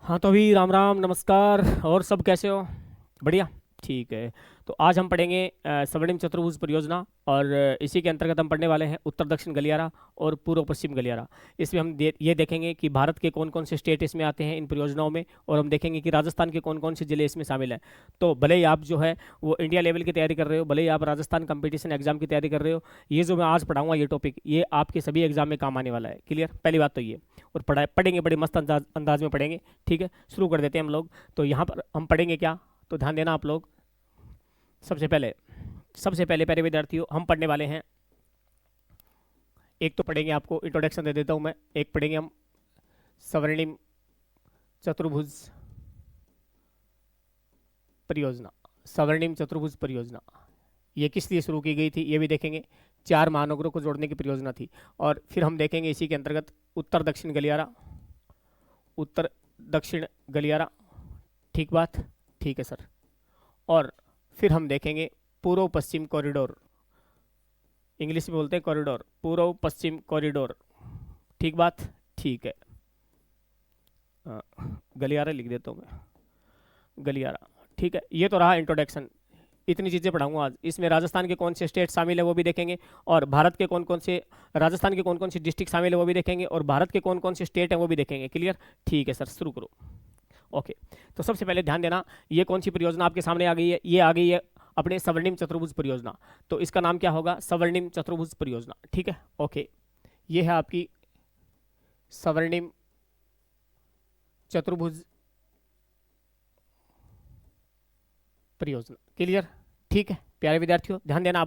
हाँ तो अभी राम राम नमस्कार। और सब कैसे हो? बढ़िया। ठीक है। तो आज हम पढ़ेंगे स्वर्णिम चतुर्भुज परियोजना। और इसी के अंतर्गत हम पढ़ने वाले हैं उत्तर दक्षिण गलियारा और पूर्व पश्चिम गलियारा। इसमें हम ये देखेंगे कि भारत के कौन कौन से स्टेट इसमें आते हैं इन परियोजनाओं में, और हम देखेंगे कि राजस्थान के कौन कौन से जिले इसमें शामिल हैं। तो भले ही आप जो है वो इंडिया लेवल की तैयारी कर रहे हो, भले ही आप राजस्थान कंपटीशन एग्जाम की तैयारी कर रहे हो, ये जो मैं आज पढ़ाऊंगा ये टॉपिक ये आपके सभी एग्जाम में काम आने वाला है। क्लियर? पहली बात तो ये। और पढ़ेंगे बड़े मस्त अंदाज में पढ़ेंगे। ठीक है, शुरू कर देते हैं हम लोग। तो यहाँ पर हम पढ़ेंगे क्या, तो ध्यान देना आप लोग। सबसे पहले प्यारे विद्यार्थियों, हम पढ़ने वाले हैं, एक तो पढ़ेंगे, आपको इंट्रोडक्शन दे देता हूँ मैं, एक पढ़ेंगे हम स्वर्णिम चतुर्भुज परियोजना। स्वर्णिम चतुर्भुज परियोजना ये किस लिए शुरू की गई थी ये भी देखेंगे। 4 महानगरों को जोड़ने की परियोजना थी। और फिर हम देखेंगे इसी के अंतर्गत उत्तर दक्षिण गलियारा। उत्तर दक्षिण गलियारा, ठीक बात? ठीक है सर। और फिर हम देखेंगे पूर्व पश्चिम कॉरिडोर, इंग्लिश में बोलते हैं कॉरिडोर, पूर्व पश्चिम कॉरिडोर, ठीक बात? ठीक है। अ, गलियारा लिख देता हूँ मैं, गलियारा। ठीक है, ये तो रहा इंट्रोडक्शन। इतनी चीज़ें पढ़ाऊंगा आज। इसमें राजस्थान के कौन से स्टेट शामिल है वो भी देखेंगे, और भारत के कौन कौन से, राजस्थान के कौन कौन से डिस्ट्रिक्ट शामिल है वो भी देखेंगे, और भारत के कौन कौन से स्टेट हैं वो भी देखेंगे। क्लियर? ठीक है सर, शुरू करो। ओके। तो सबसे पहले ध्यान देना, ये कौन सी परियोजना आपके सामने आ गई है? ये आ गई है अपने स्वर्णिम चतुर्भुज परियोजना। तो इसका नाम क्या होगा? स्वर्णिम चतुर्भुज परियोजना। ठीक है, ओके। ये है आपकी स्वर्णिम चतुर्भुज परियोजना। क्लियर? ठीक है प्यारे विद्यार्थियों, ध्यान देना।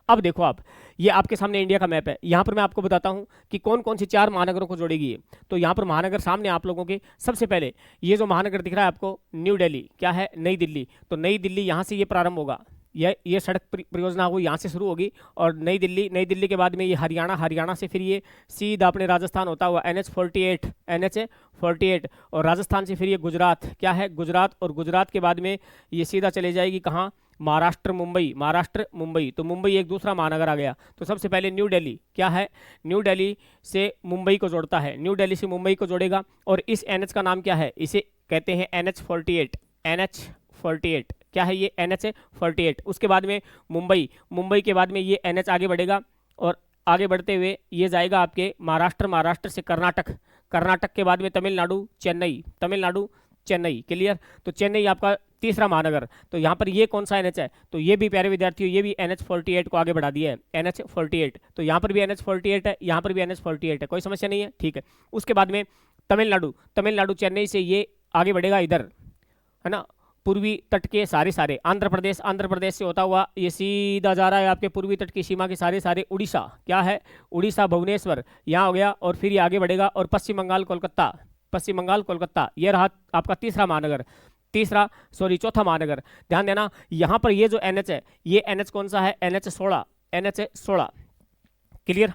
अब देखो आप, ये आपके सामने इंडिया का मैप है। यहाँ पर मैं आपको बताता हूँ कि कौन कौन सी 4 महानगरों को जोड़ेगी ये। तो यहाँ पर महानगर सामने आप लोगों के। सबसे पहले ये जो महानगर दिख रहा है आपको, न्यू दिल्ली, क्या है? नई दिल्ली। तो नई दिल्ली यहाँ से ये प्रारंभ होगा, ये सड़क परियोजना होगी, यहाँ से शुरू होगी। और नई दिल्ली के बाद में ये हरियाणा, हरियाणा से फिर ये सीधा अपने राजस्थान होता हुआ NH 48 और राजस्थान से फिर ये गुजरात, क्या है? गुजरात। और गुजरात के बाद में ये सीधा चले जाएगी कहाँ? महाराष्ट्र, मुंबई, महाराष्ट्र मुंबई। तो मुंबई एक दूसरा महानगर आ गया। तो सबसे पहले न्यू दिल्ली, क्या है? न्यू दिल्ली से मुंबई को जोड़ता है, न्यू दिल्ली से मुंबई को जोड़ेगा। और इस NH का नाम क्या है? इसे कहते हैं NH 48। क्या है ये? NH 48। उसके बाद में मुंबई के बाद में ये NH आगे बढ़ेगा, और आगे बढ़ते हुए ये जाएगा आपके महाराष्ट्र, महाराष्ट्र से कर्नाटक, कर्नाटक के बाद में तमिलनाडु, चेन्नई। क्लियर? तो चेन्नई आपका तीसरा महानगर। तो यहाँ पर ये कौन सा NH है? तो ये भी प्यारे विद्यार्थियों, ये भी NH 48 को आगे बढ़ा दिया है, NH 48। तो यहाँ पर भी NH 48 है, यहाँ पर भी NH 48 है, कोई समस्या नहीं है। ठीक है। उसके बाद में तमिलनाडु चेन्नई से ये आगे बढ़ेगा इधर, है ना, पूर्वी तट के सारे आंध्र प्रदेश से होता हुआ ये सीधा जा रहा है आपके पूर्वी तट की सीमा के सारे उड़ीसा, क्या है? उड़ीसा, भुवनेश्वर यहाँ हो गया। और फिर ये आगे बढ़ेगा और पश्चिम बंगाल, कोलकाता, ये रहा आपका चौथा महानगर। ध्यान देना, यहाँ पर ये जो NH है, ये NH कौन सा है? NH 16। क्लियर?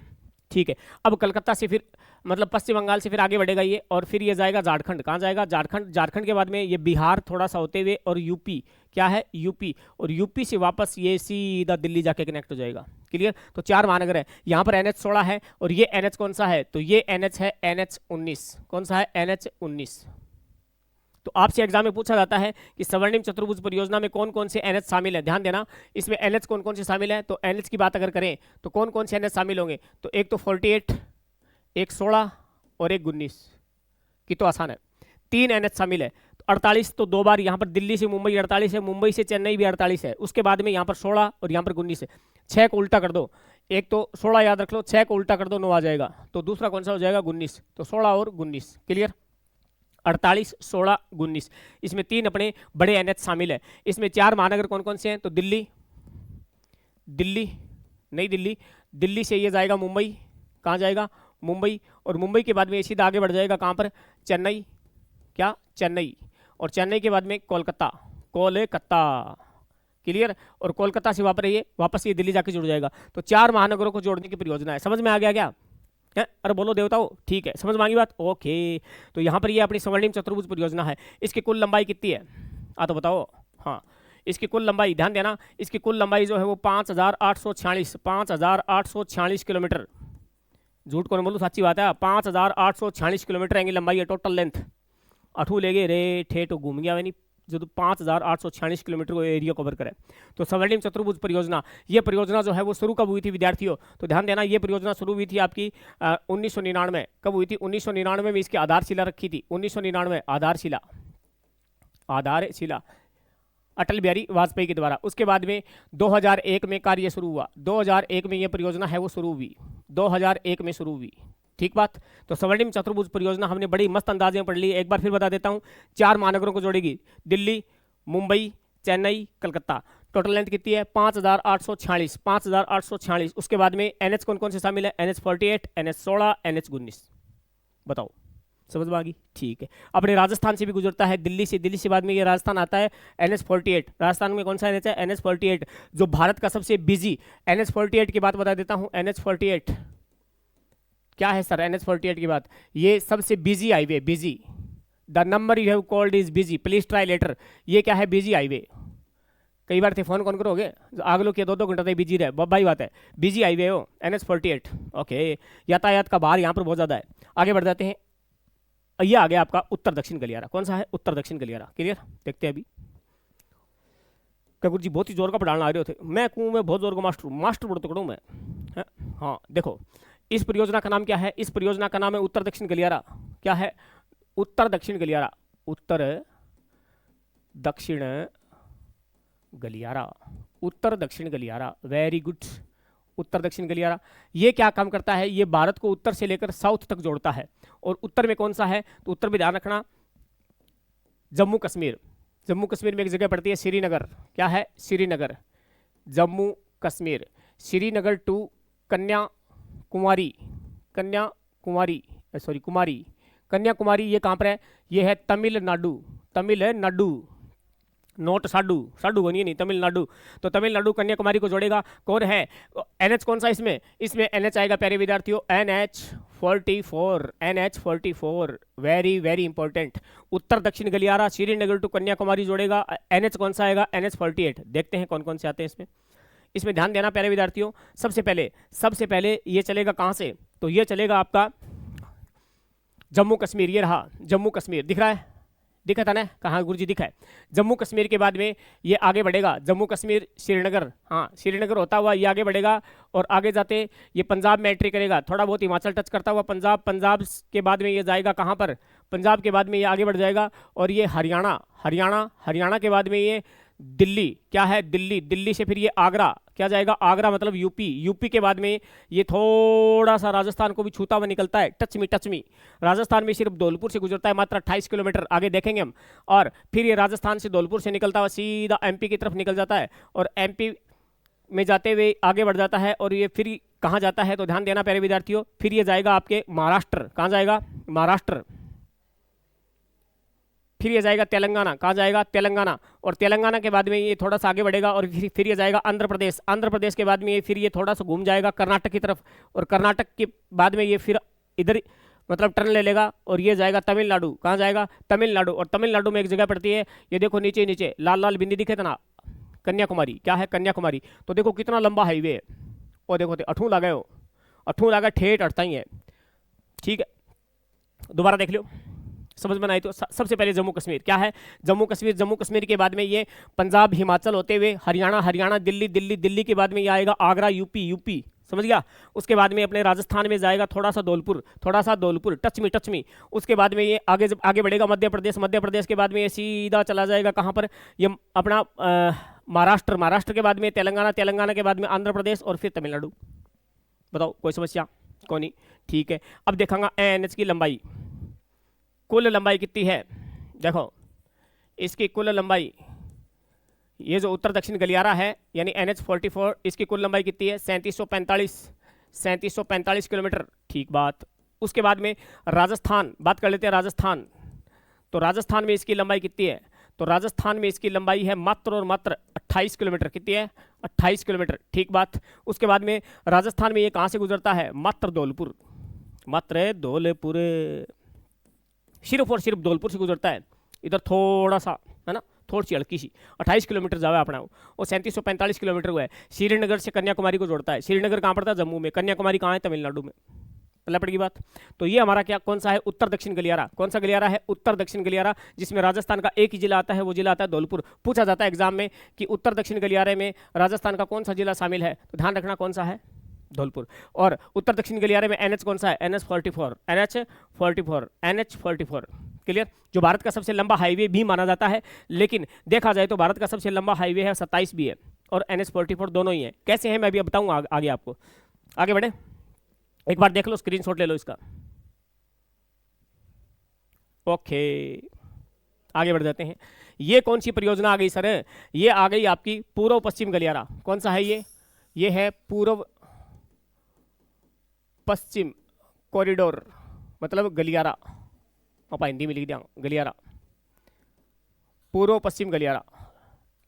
ठीक है। अब कलकत्ता से फिर, मतलब पश्चिम बंगाल से फिर आगे बढ़ेगा ये, और फिर ये जाएगा झारखंड। कहाँ जाएगा? झारखंड के बाद में ये बिहार थोड़ा सा होते हुए, और यूपी, क्या है? यूपी। और यूपी से वापस ये सीधा दिल्ली जाके कनेक्ट हो जाएगा। क्लियर? तो 4 महानगर है। यहाँ पर NH 16 है, और ये NH कौन सा है? तो ये NH है NH 19। कौन सा है? NH 19। तो आपसे एग्जाम में पूछा जाता है कि स्वर्णिम चतुर्भुज परियोजना में कौन कौन से NH शामिल है। ध्यान देना, इसमें NH कौन कौन से शामिल है। तो NH की बात अगर करें तो कौन कौन से NH शामिल होंगे? तो एक तो 48, एक 16 और एक 19 की तो आसान है। 3 NH शामिल है। तो 48 तो 2 बार यहाँ पर दिल्ली से मुंबई 48 है, मुंबई से चेन्नई भी 48 है। उसके बाद में यहाँ पर 16 और यहाँ पर 19 है। 6 को उल्टा कर दो, एक तो 16 याद रख लो, 6 को उल्टा कर दो 9 आ जाएगा। तो दूसरा कौन सा हो जाएगा? 19। तो 16 और 19। क्लियर? 48, 16, 19। इसमें 3 अपने बड़े NH शामिल है। इसमें 4 महानगर कौन कौन से हैं? तो दिल्ली, नई दिल्ली, दिल्ली से ये जाएगा मुंबई, कहाँ जाएगा? मुंबई। और मुंबई के बाद में सीधा आगे बढ़ जाएगा कहाँ पर? चेन्नई, क्या? चेन्नई। और चेन्नई के बाद में कोलकाता। क्लियर? और कोलकाता से वापस ये दिल्ली जाके जुड़ जाएगा। तो 4 महानगरों को जोड़ने की परियोजना है। समझ में आ गया क्या? अरे बोलो देवताओं, ठीक है, समझ में आ गई बात? ओके। तो यहाँ पर ये अपनी स्वर्णिम चतुर्भुज परियोजना है। इसकी कुल लंबाई कितनी है? तो बताओ। हाँ, इसकी कुल लंबाई, ध्यान देना, इसकी कुल लंबाई जो है वो 5,846 किलोमीटर। झूठ कौन बोलूँ, सच्ची बात है, 5,846 किलोमीटर की लंबाई है टोटल लेंथ। अठू ले गए रे ठेठ घूम गया नहीं जो 5,846 किलोमीटर को एरिया कवर करे। तो स्वर्णिम चतुर्भुज परियोजना, ये परियोजना जो है वो शुरू कब हुई थी विद्यार्थियों? तो ध्यान देना, ये परियोजना शुरू हुई थी आपकी 1999। कब हुई थी? 1999 में इसकी आधारशिला रखी थी। 1999 आधारशिला अटल बिहारी वाजपेयी के द्वारा। उसके बाद में 2001 में कार्य शुरू हुआ। 2001 में ये परियोजना है वो शुरू हुई, 2001 में शुरू हुई। ठीक बात। तो स्वर्णिम चतुर्भुज परियोजना हमने बड़ी मस्त अंदाजे में पढ़ ली। एक बार फिर बता देता हूं, 4 महानगरों को जोड़ेगी, दिल्ली, मुंबई, चेन्नई, कलकत्ता। टोटल लेंथ कितनी है? 5,846, 5,846। उसके बाद में NH कौन कौन से शामिल है? NH 48, NH 16, NH 19। बताओ, समझ में आ गई? ठीक है। अपने राजस्थान से भी गुजरता है, दिल्ली से बाद में ये राजस्थान आता है। NH 48, राजस्थान में कौन सा NH है? NH 48, जो भारत का सबसे बिजी। NH 48 की बात बता देता हूं। NH 48 क्या है सर? NH 48 की बात, ये सबसे busy highway, busy. The number you have called is busy, please try later. ये क्या है? Busy highway. कई बार थे फोन कौन करोगे, आग लो के 2-2 घंटा तक बिजी रहे, भाई बात है। बिजी हाईवे हो NH 48। ओके, यातायात का भार यहाँ पर बहुत ज्यादा है। आगे बढ़ जाते हैं। ये आ गया आपका उत्तर दक्षिण गलियारा। कौन सा है? उत्तर दक्षिण गलियारा। क्लियर? देखते हैं अभी। क्या गुरु जी बहुत ही जोर का पढ़ाना आ रहे थे? मैं बहुत जोर का मास्टर बोल तो मैं। हाँ देखो, इस परियोजना का नाम क्या है? इस परियोजना का नाम है उत्तर दक्षिण गलियारा। क्या है? उत्तर दक्षिण गलियारा। उत्तर दक्षिण गलियारा, उत्तर दक्षिण गलियारा। Very good. उत्तर दक्षिण गलियारा ये क्या काम करता है? ये भारत को उत्तर से लेकर साउथ तक जोड़ता है। और उत्तर में कौन सा है? तो उत्तर में ध्यान रखना, जम्मू कश्मीर। जम्मू कश्मीर में एक जगह पड़ती है श्रीनगर। क्या है? श्रीनगर। जम्मू कश्मीर, श्रीनगर टू कन्याकुमारी, कन्याकुमारी। ये कहाँ पर है? ये है तमिलनाडु, तमिलनाडु, नोट साडू बनिए नहीं, तमिलनाडु। तो तमिलनाडु कन्याकुमारी को जोड़ेगा। कौन है? NH कौन सा इसमें? इसमें NH आएगा प्यारे विद्यार्थियों, NH 44, NH 44। Very very important. उत्तर दक्षिण गलियारा श्रीनगर टू कन्याकुमारी जोड़ेगा। NH कौन सा आएगा? NH 48। देखते हैं कौन कौन से आते हैं इसमें ध्यान देना प्यारे विद्यार्थियों। सबसे पहले ये चलेगा कहां से? तो ये चलेगा आपका जम्मू कश्मीर। ये रहा जम्मू कश्मीर, दिख रहा है? दिखा था ना? कहाँ गुरुजी दिखा है? जम्मू कश्मीर के बाद में ये आगे बढ़ेगा, जम्मू कश्मीर श्रीनगर। हाँ, श्रीनगर होता हुआ ये आगे बढ़ेगा और आगे जाते ये पंजाब में एंट्री करेगा, थोड़ा बहुत हिमाचल टच करता हुआ पंजाब के बाद में ये जाएगा कहाँ पर? पंजाब के बाद में ये आगे बढ़ जाएगा और ये हरियाणा के बाद में ये दिल्ली। क्या है? दिल्ली से फिर ये आगरा। क्या जाएगा? आगरा मतलब यूपी के बाद में ये थोड़ा सा राजस्थान को भी छूता हुआ निकलता है। टच मी राजस्थान में सिर्फ धौलपुर से गुजरता है, मात्र 28 किलोमीटर। आगे देखेंगे हम। और फिर ये राजस्थान से धौलपुर से निकलता हुआ सीधा MP की तरफ निकल जाता है और MP में जाते हुए आगे बढ़ जाता है। और ये फिर कहाँ जाता है? तो ध्यान देना प्यारे विद्यार्थियों, फिर ये जाएगा आपके महाराष्ट्र। कहाँ जाएगा? महाराष्ट्र। फिर ये जाएगा तेलंगाना। कहाँ जाएगा? तेलंगाना। और तेलंगाना के बाद में ये थोड़ा सा आगे बढ़ेगा और फिर ये जाएगा आंध्र प्रदेश के बाद में ये फिर ये थोड़ा सा घूम जाएगा कर्नाटक की तरफ। और कर्नाटक के बाद में ये फिर इधर मतलब टर्न ले लेगा और ये जाएगा तमिलनाडु। कहाँ जाएगा? तमिलनाडु। और तमिलनाडु में एक जगह पड़ती है, ये देखो नीचे लाल बिंदी दिखे था ना, कन्याकुमारी। क्या है? कन्याकुमारी। तो देखो कितना लंबा हाईवे है। और देखो अठू लगा ठेठ अड़ता ही है। ठीक है, दोबारा देख लो, समझ में आई? तो सबसे पहले जम्मू कश्मीर। क्या है? जम्मू कश्मीर के बाद में ये पंजाब हिमाचल होते हुए हरियाणा दिल्ली के बाद में ये आएगा आगरा यूपी। समझ गया? उसके बाद में अपने राजस्थान में जाएगा थोड़ा सा धौलपुर टच मी। उसके बाद में ये आगे बढ़ेगा मध्य प्रदेश के बाद में ये सीधा चला जाएगा कहाँ पर? ये अपना महाराष्ट्र के बाद में तेलंगाना के बाद में आंध्र प्रदेश और फिर तमिलनाडु। बताओ कोई समस्या? कोई नहीं। ठीक है, अब देखेंगे NH की लंबाई, कुल लंबाई कितनी है? देखो इसकी कुल लंबाई, ये जो उत्तर दक्षिण गलियारा है यानी NH 44, इसकी कुल लंबाई कितनी है? 3745 किलोमीटर। ठीक बात। उसके बाद में राजस्थान, बात कर लेते हैं राजस्थान। तो राजस्थान में इसकी लंबाई कितनी है? तो राजस्थान में इसकी लंबाई है मात्र और मात्र 28 किलोमीटर। कितनी है? 28 किलोमीटर। ठीक बात। उसके बाद में राजस्थान में ये कहाँ से गुजरता है? मात्र धौलपुर, सिर्फ और सिर्फ धौलपुर से गुजरता है। इधर थोड़ा सा है ना, थोड़ी सी हल्की सी 28 किलोमीटर जावा अपना और 3745 किलोमीटर हुआ है। श्रीनगर से कन्याकुमारी को जोड़ता है। श्रीनगर कहाँ पड़ता है? जम्मू में। कन्याकुमारी कहाँ है? तमिलनाडु में। पल्ला पड़ेगी बात। तो ये हमारा क्या कौन सा है, उत्तर दक्षिण गलियारा। कौन सा गलियारा है, उत्तर दक्षिण गलियारा, जिसमें राजस्थान का एक ही जिला आता है, वो जिला आता है धौलपुर। पूछा जाता है एग्जाम में कि उत्तर दक्षिण गलियारे में राजस्थान का कौन सा जिला शामिल है, तो ध्यान रखना कौन सा है, धौलपुर। और उत्तर दक्षिण गलियारे में NH कौन सा है, NH44, NH44, NH44। क्लियर। जो भारत का सबसे लंबा हाईवे भी माना जाता है, लेकिन देखा जाए तो भारत का सबसे लंबा हाईवे है 27 भी है, और NH44 दोनों ही है। कैसे हैं मैं अभी बताऊंगा आगे आपको। आगे बढ़े, एक बार देख लो, स्क्रीनशॉट ले लो इसका। ओके, आगे बढ़ जाते हैं। ये कौन सी परियोजना आ गई सर, ये आ गई आपकी पूर्व पश्चिम गलियारा। कौन सा है ये है पूर्व पश्चिम कॉरिडोर, मतलब गलियारा। पापा हिंदी में लिख दिया गलियारा, पूर्व पश्चिम गलियारा।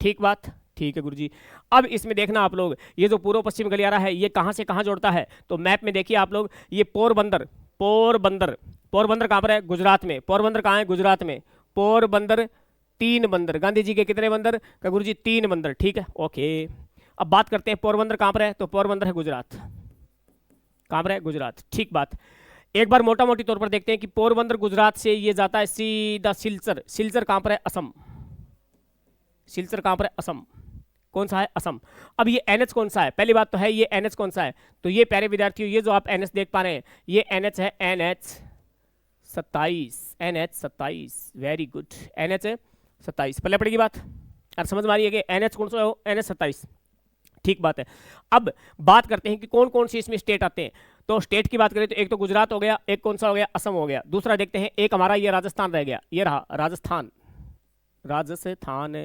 ठीक बात, ठीक है गुरुजी। अब इसमें देखना आप लोग, ये जो पूर्व पश्चिम गलियारा है ये कहां से कहां जोड़ता है, तो मैप में देखिए आप लोग, ये पोरबंदर, पोरबंदर, पोरबंदर कहां पर है, गुजरात में। पोरबंदर कहां है, गुजरात में। पोरबंदर, 3 बंदर, गांधी जी के कितने बंदर, का गुरुजी 3 बंदर। ठीक है, ओके। अब बात करते हैं पोरबंदर कहां पर है, तो पोरबंदर है गुजरात। कहां पर है, गुजरात। ठीक बात। एक बार मोटा मोटी तौर पर देखते हैं कि पोरबंदर गुजरात से ये जाता है सीधा सिलचर। सिलचर कहां पर है, असम। सिलचर कहां पर है, असम। कौन सा है, असम। अब ये NH कौन सा है, पहली बात तो है ये NH कौन सा है, तो ये प्यारे विद्यार्थियों ये जो आप NH देख पा रहे हैं ये NH है, NH27, NH27, very good, NH27। पहले पड़ेगी बात, और समझ में आ रही है कि NH कौन सा हो, NH27। ठीक बात है। अब बात करते हैं कि कौन कौन से इसमें स्टेट आते हैं। तो स्टेट की बात करें तो एक तो गुजरात हो गया, एक कौन सा हो गया, असम हो गया। दूसरा देखते हैं, एक हमारा ये राजस्थान रह गया, ये रहा राजस्थान। राजस्थान,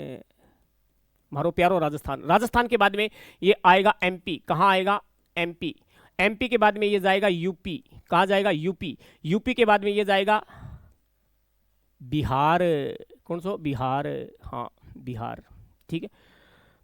मारो प्यारो राजस्थान। राजस्थान के बाद में ये आएगा MP। कहाँ आएगा, MP। MP के बाद में ये जाएगा UP। कहाँ जाएगा, UP। UP के बाद में ये जाएगा बिहार। कौन सा, बिहार, हाँ बिहार। ठीक है।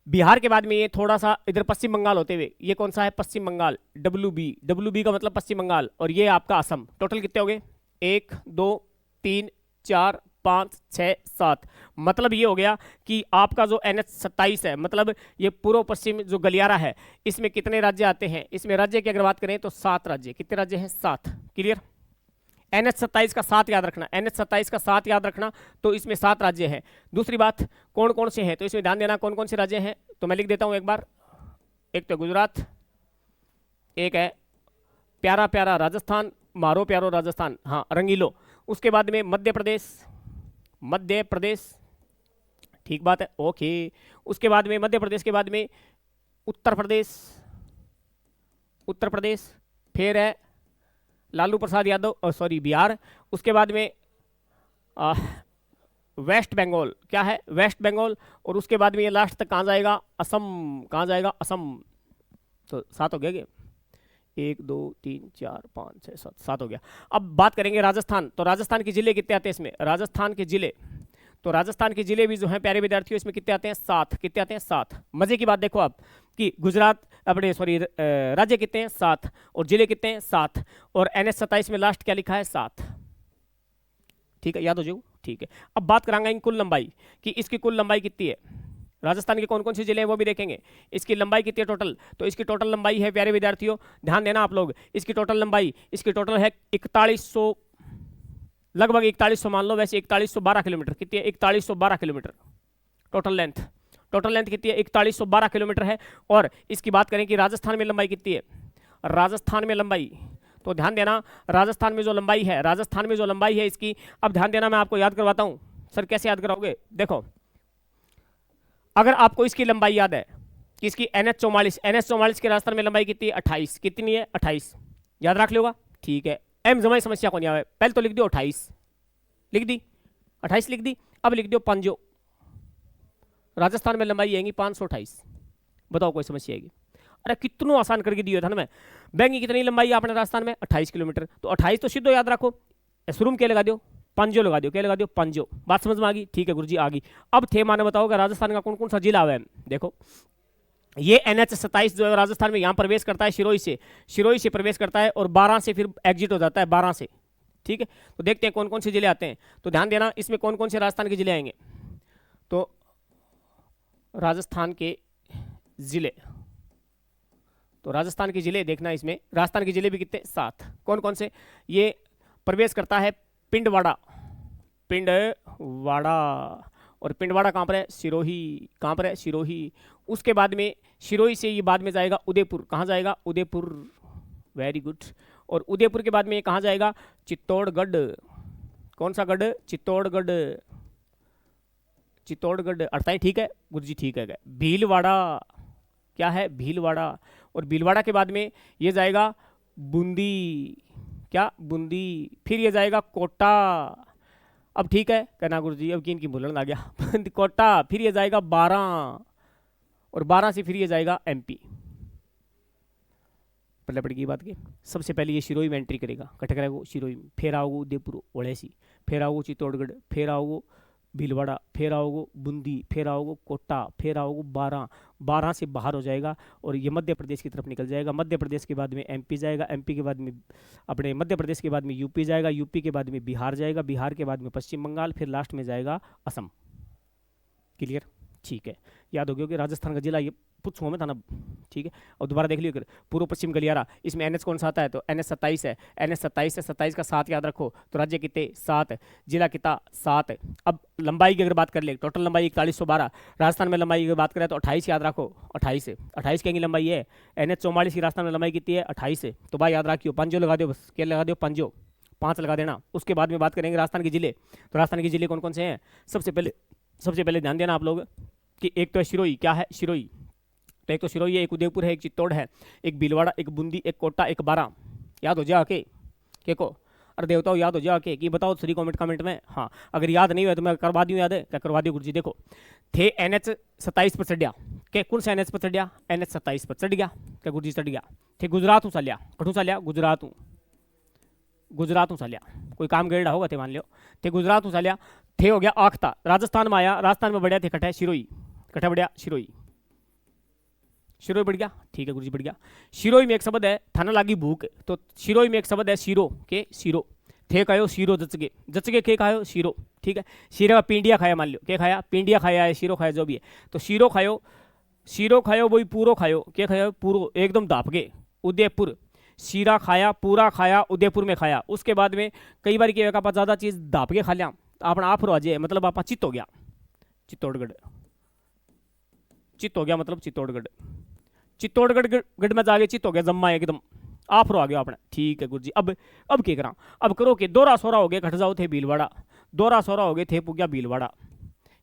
बिहार के बाद में ये थोड़ा सा इधर पश्चिम बंगाल होते हुए ये कौन सा है, पश्चिम बंगाल, WB का मतलब पश्चिम बंगाल। और ये आपका असम। टोटल कितने हो गए, 1 2 3 4 5 6 7। मतलब ये हो गया कि आपका जो NH27 है, मतलब ये पूर्व पश्चिम जो गलियारा है, इसमें कितने राज्य आते हैं, इसमें राज्य की अगर बात करें तो 7 राज्य। कितने राज्य हैं, 7। क्लियर। NH27 का 7 याद रखना, NH27 का 7 याद रखना, तो इसमें 7 राज्य हैं। दूसरी बात, कौन कौन से हैं, तो इसमें ध्यान देना कौन कौन से राज्य हैं, तो मैं लिख देता हूं एक बार। एक तो गुजरात, एक है प्यारा प्यारा राजस्थान, मारो प्यारो राजस्थान, हाँ रंगीलो। उसके बाद में मध्य प्रदेश, मध्य प्रदेश। ठीक बात है, ओके। उसके बाद में मध्य प्रदेश के बाद में उत्तर प्रदेश, उत्तर प्रदेश। फिर है लालू प्रसाद यादव, सॉरी बिहार। उसके बाद में वेस्ट बंगाल, क्या है, वेस्ट बंगाल। और उसके बाद में ये लास्ट तक कहाँ जाएगा, असम। कहाँ जाएगा, असम। तो 7 हो गया, 1 2 3 4 5 6 7 हो गया। अब बात करेंगे राजस्थान। तो राजस्थान के जिले कितने आते हैं इसमें, राजस्थान के जिले। तो राजस्थान के जिले भी जो हैं प्यारे विद्यार्थियों, इसमें कितने आते हैं, 7। कितने आते हैं, 7। मजे की बात देखो आप कि गुजरात अपने सॉरी राज्य कितने हैं, 7, और जिले कितने हैं, 7। और NH27 में लास्ट क्या लिखा है, 7। ठीक है, याद हो जाओ। ठीक है। अब बात करांगे कुल लंबाई कि इसकी कुल लंबाई कितनी है। राजस्थान के कौन कौन से जिले हैं वो भी देखेंगे। इसकी लंबाई कितनी है टोटल, तो इसकी टोटल लंबाई है प्यारे विद्यार्थियों, ध्यान देना आप लोग, इसकी टोटल लंबाई, इसकी टोटल है 4100, लगभग 4100 मान लो, वैसे 4112 किलोमीटर। कितनी है, 4112 kilometre total length. Total length कितनी है, 4112 किलोमीटर है। और इसकी बात करें कि राजस्थान में लंबाई कितनी है, राजस्थान में लंबाई, तो ध्यान देना राजस्थान में जो लंबाई है, राजस्थान में जो लंबाई है इसकी, अब ध्यान देना मैं आपको याद करवाता हूं। सर कैसे याद कराओगे, देखो अगर आपको इसकी लंबाई याद है कि इसकी NH44 के राजस्थान में लंबाई कितनी है, 28। कितनी है, 28। याद रख लोगा, ठीक है। एम जमाई समस्या को नहीं आवे, पहले तो लिख दो 28, लिख दी 28 लिख दी। अब लिख दो पंजो, राजस्थान में लंबाई आएगी 528। बताओ कोई समस्या आएगी, अरे कितनों आसान करके दियो था ना मैं। बैंगी कितनी लंबाई है अपने राजस्थान में, 28 किलोमीटर। तो 28 तो सीधो याद रखो, शुरू में क्या लगा दो, पंजो लगा दो, क्या लगा दो, पंजो। बात समझ में आ गई, ठीक है गुरुजी आ गई। अब थे माने बताओगे राजस्थान का कौन कौन सा जिला है। देखो ये NH27 जो है राजस्थान में यहाँ प्रवेश करता है शिरोई से प्रवेश करता है, और 12 से फिर एग्जिट हो जाता है, 12 से। ठीक है, तो देखते हैं कौन कौन से जिले आते हैं। तो ध्यान देना इसमें कौन कौन से राजस्थान के जिले आएंगे। तो राजस्थान के जिले, तो राजस्थान के जिले देखना इसमें, राजस्थान के जिले भी कितने 7, कौन कौन से, ये प्रवेश करता है पिंडवाड़ा, पिंडवाड़ा, और पिंडवाड़ा कहाँ पर है, सिरोही, कहाँ पर है, सिरोही। उसके बाद में सिरोही से ये बाद में जाएगा उदयपुर, कहाँ जाएगा, उदयपुर, वेरी गुड। और उदयपुर के बाद में ये कहाँ जाएगा, चित्तौड़गढ़, कौन सा गढ़, चित्तौड़गढ़, चित्तौड़गढ़, अर्थात ठीक है गुरु जी, ठीक है। भीलवाड़ा, क्या है, भीलवाड़ा। और भीलवाड़ा के बाद में ये जाएगा बूंदी, क्या, बूंदी। फिर ये जाएगा कोटा, अब ठीक है कहना गुरु जी, अब की इनकी भूलन आ गया कोटा। फिर ये जाएगा 12, और 12 से फिर ये जाएगा एमपी। पहले पड़ की बात की, सबसे पहले ये सिरोही में एंट्री करेगा, कटक रहेगा सिरोही में, फिर आओगे उदयपुर ओड़ेसी, फिर आओगे चित्तौड़गढ़, फिर आओगे भीलवाड़ा, फिर आओगे बूंदी, फिर आओगे कोटा, फिर आओगे 12, 12 से बाहर हो जाएगा और ये मध्य प्रदेश की तरफ निकल जाएगा। मध्य प्रदेश के बाद में एमपी जाएगा, एमपी के बाद में अपने मध्य प्रदेश के बाद में यूपी जाएगा, यूपी के बाद में बिहार जाएगा, बिहार के बाद में पश्चिम बंगाल, फिर लास्ट में जाएगा असम। क्लियर, ठीक है, याद हो गया कि राजस्थान का जिला ये पूछूँ मैं था ना, ठीक है। और दोबारा देख लियो, पूर्व पश्चिम गलियारा, इसमें एनएच कौन सा आता है, तो एनएच 27 है, एनएच 27 है, 27 का 7 याद रखो, तो राज्य कितने 7, जिला कितना 7। अब लंबाई की अगर बात कर ले, टोटल लंबाई 4112, राजस्थान में लंबाई की बात करें तो 28 याद रखो, 28 की लंबाई है। एनएच 44 की राजस्थान में लंबाई कितनी है, 28 है। तो भाई याद रखियो, 5 लगा दो, बस क्या लगा दो, 5 लगा देना। उसके बाद में बात करेंगे राजस्थान के जिले, तो राजस्थान के जिले कौन कौन से हैं, सबसे पहले ध्यान देना आप लोग कि एक तो है सिरोही, क्या है सिरोही, तो एक तो सिरोही है, एक उदयपुर है, एक चित्तौड़ है, एक भीलवाड़ा, एक बूंदी, एक कोटा, एक 12। याद हो जाए के को, अरे देवताओं याद हो जाए कि बताओ सही कमेंट में। हाँ, अगर याद नहीं हुआ तो मैं करवा दूँ, याद है क्या करवा दूँ गुरु जी। देखो थे एनएच 27 पर चढ़िया, के कौन सा एनएच पर चढ़िया, एनएच 27 पर चढ़ गया, क्या गुरु जी चढ़ गया। थे गुजरात हूँ चालिया, कठू चालिया, गुजरात हूँ चालिया, कोई काम गेड़ा होगा थे मान लो, थे गुजरात हूँ चालिया, थे हो गया आखता, राजस्थान में आया, राजस्थान में बढ़िया थे कटा है सिरोही, कटा बढ़िया सिरोही बढ़ गया, ठीक है गुरु जी बढ़ गया। सिरोही में एक शब्द है थाना लागी भूख, तो सिरोही में एक शब्द है सीरो, के सीरो, थे खायो सीरो जचगे के खायो सीरो, ठीक है। सीरो पिंडिया खाया मान लो, क्या खाया, पिंडिया खाया है, सीरो खाया जो भी है, तो सीरो खायो वही पूरो खायो, क्या खायो पूरो, एकदम दाप के। उदयपुर, सीरा खाया, पूरा खाया, उदयपुर में खाया। उसके बाद में कई बार क्या आप ज़्यादा चीज़ दाप के खा लिया, अपना आप रो जाए, मतलब आप चित्त हो गया, चित्तौड़गढ़ चित्त हो गया, मतलब चित्तौड़गढ़ में जाके चित्त हो गया, जम्मा एकदम आप रो आ गया अपने, ठीक है गुरु जी। अब क्या करा, अब करो कि दोरा सोरा हो गया, घट जाओ थे भीलवाड़ा, दोरा सोरा हो गए थे पुग्या भीलवाड़ा।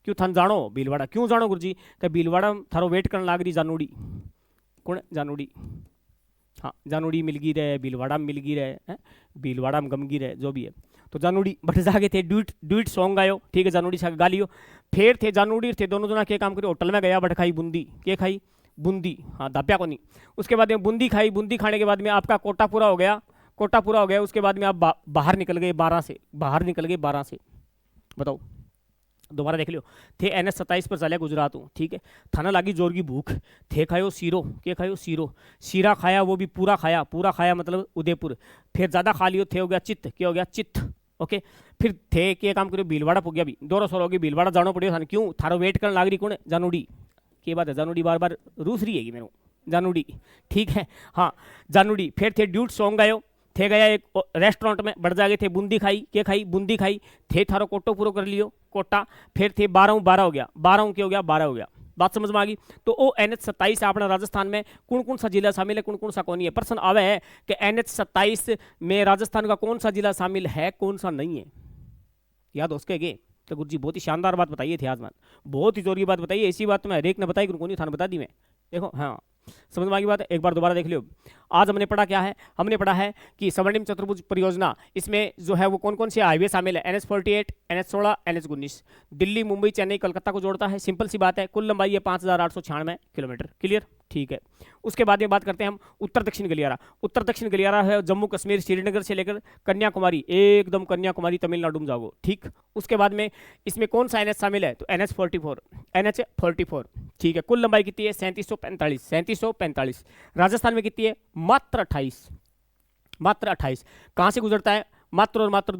क्यों थान जानो भीलवाड़ा, क्यों जानो गुरु जी, कि भीलवाड़ा थारो वेट करने लाग रही जानूड़ी, कौन जानूड़ी, हाँ जानूड़ी मिल गई रहे, भीलवाड़ा में मिल गई रहे, भीलवाड़ा में गम गई रहे, जो भी है। तो जानूड़ी बट जाके थे ड्यूट सॉन्ग गायो, ठीक है, जानूड़ी सा गा लियो। फिर थे जानूड़ी थे दोनों जना के काम करियो, होटल में गया, बट खाई बूंदी, के खाई बूंदी, हाँ दाप्या को नहीं। उसके बाद में बूंदी खाई, बूंदी खाने के बाद में आपका कोटा पूरा हो गया, उसके बाद में आप बाहर निकल गए 12 से, बताओ दोबारा देख लियो। थे एनएच 27 पर चलिया गुजरात हूँ, ठीक है, थाना लागी जोर की भूख, थे खायो सीरो, के खायो सीरो, सीरा खाया वो भी पूरा खाया मतलब उदयपुर। फिर ज़्यादा खा लियो, थे हो गया चित्त, क्या हो गया चित्त, ओके। फिर थे के काम करियो भीलवाड़ा पुग्या भी, 200 होगी भीलवाड़ा जाना पड़ियो थाने, क्यों थारो वेट करने लाग रही कौन है, जानूड़ी, के बात है जानूड़ी बार बार रूस रही है मेरे जानूड़ी, ठीक है, हाँ जानूड़ी। फिर थे ड्यूट सॉन्ग गायो, थे गया एक रेस्टोरेंट में, बढ़ जागे थे बूंदी खाई, के खाई बूंदी खाई, थे थारो कोटो पूरा कर लियो कोटा। फिर थे 12 हो गया, 12 हो गया, बात समझ में आ गई। तो वो NH 27 अपना राजस्थान में कौन सा जिला शामिल है, कौन सा कौन नहीं है। प्रश्न आवे है कि NH 27 में राजस्थान का कौन सा जिला शामिल है, कौन सा नहीं है, याद हो उसके गे। तो गुरु जी बहुत ही शानदार बात बताइए थे, आज बहुत ही जोरी बात बताइए, ऐसी बात मैं हरेक ने बताई, कौन नहीं थाने बता दी मैं, देखो हाँ समझ में आ गई बात है। एक बार दोबारा देख लियो। आज हमने पढ़ा क्या है, हमने पढ़ा है कि स्वर्णिम चतुर्भुज परियोजना, इसमें जो है वो कौन से हाईवे शामिल है, NH 48, NH 16, NH 19, Delhi Mumbai Chennai Calcutta को जोड़ता है, सिंपल सी बात है। कुल लंबाई है 5896 किलोमीटर, क्लियर, ठीक है। उसके बाद में बात करते हैं हम उत्तर दक्षिण गलियारा है जम्मू कश्मीर श्रीनगर से लेकर कन्याकुमारी, एकदम कन्याकुमारी तमिलनाडु में जाओ, ठीक। उसके बाद में इसमें कौन सा NH शामिल है, तो NH 44, ठीक है। कुल लंबाई कितनी है, 3745। राजस्थान में कितनी है, मात्र 28। कहां से गुजरता है, मात्र और मात्र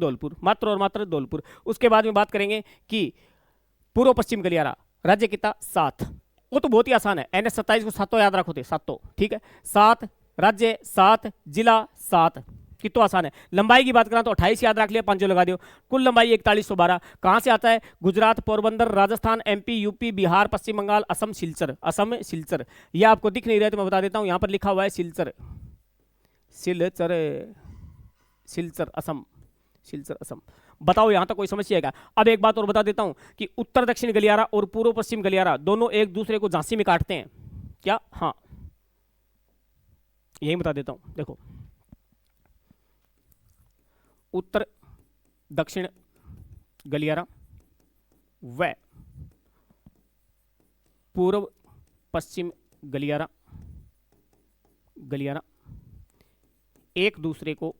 धौलपुर। उसके बाद में बात करेंगे कि पूर्व पश्चिम गलियारा, राज्य कितना 7, वो तो बहुत ही आसान है, NH27 को सातों याद रखो थे, सातों, ठीक है। 7 राज्य, 7 जिला, 7, कितना आसान है। लंबाई की बात करें तो 28 याद रख लिया, 5 लगा दियो। कुल लंबाई 4112। कहां से आता है? गुजरात, पोरबंदर, राजस्थान, MP, यूपी, बिहार, पश्चिम बंगाल, असम, सिलचर। असम सिलचर, ये आपको दिख नहीं रहा है तो मैं बता देता हूं, यहां पर लिखा हुआ है सिलचर, सिलचर, सिलचर असम, सिलचर असम। बताओ यहां तक कोई समस्या है क्या? अब एक बात और बता देता हूं कि उत्तर दक्षिण गलियारा और पूर्व पश्चिम गलियारा दोनों एक दूसरे को झांसी में काटते हैं क्या? हाँ, यही बता देता हूं। देखो, उत्तर दक्षिण गलियारा व पूर्व पश्चिम गलियारा, गलियारा एक दूसरे को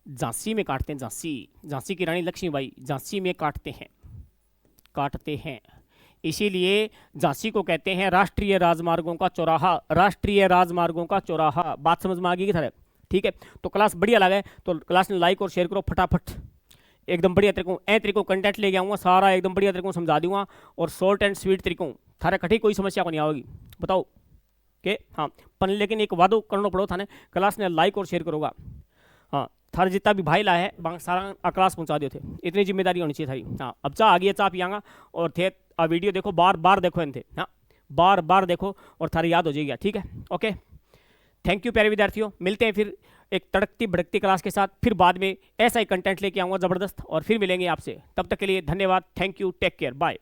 झांसी में काटते हैं। झांसी की रानी लक्ष्मीबाई झांसी में काटते हैं। इसीलिए झांसी को कहते हैं राष्ट्रीय राजमार्गों का चौराहा, राष्ट्रीय राजमार्गों का चौराहा। बात समझ में आ गई कि सर? ठीक है, तो क्लास बढ़िया लगा है तो क्लास ने लाइक और शेयर करो फटाफट, एकदम बढ़िया तरीकों कंटेंट लेके आऊँगा सारा, एकदम बढ़िया तरीकों समझा दूंगा और शॉर्ट एंड स्वीट तरीकों थारे कठी कोई समस्या को नहीं आएगी। बताओ के? हाँ, पर लेकिन एक वादो करना पड़ो थाने, क्लास ने लाइक और शेयर करोगा। हाँ, थारे जितना भी भाई ला है सारा क्लास पहुंचा दियो थे, इतनी जिम्मेदारी होनी चाहिए थारी। हाँ, अब चाह आ गई है, चाह पियांगा और थे वीडियो देखो, बार बार देखो इन थे, हाँ बार बार देखो और थारी याद हो जाएगी। ठीक है, ओके, थैंक यू प्यारे विद्यार्थियों। मिलते हैं फिर एक तड़कती भड़कती क्लास के साथ, फिर बाद में ऐसा ही कंटेंट लेके आऊँगा ज़बरदस्त, और फिर मिलेंगे आपसे। तब तक के लिए धन्यवाद, thank you, take care, bye.